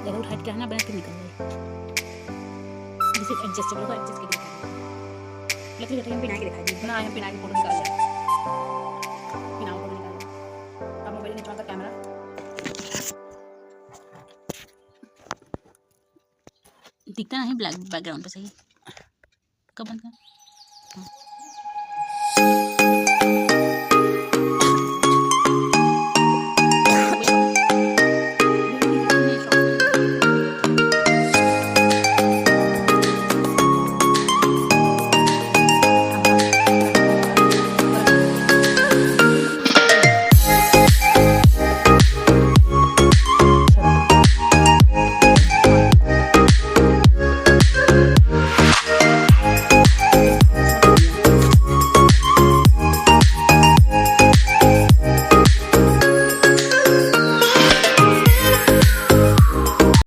ज़्यादा उठ हट के रहना, बैठ के निकल जाए। जिसे एडजस्टेबल होगा एडजस्ट करके दिखा दे। लकड़ी का हम पिना के दिखाई दी ना, हम पिना के फोटो निकाल लिया, पिना फोटो निकाल लिया। अब मोबाइल निकाल कर कैमरा दिखता नहीं ब्लैक बैकग्राउंड पे सही। कब बंद कर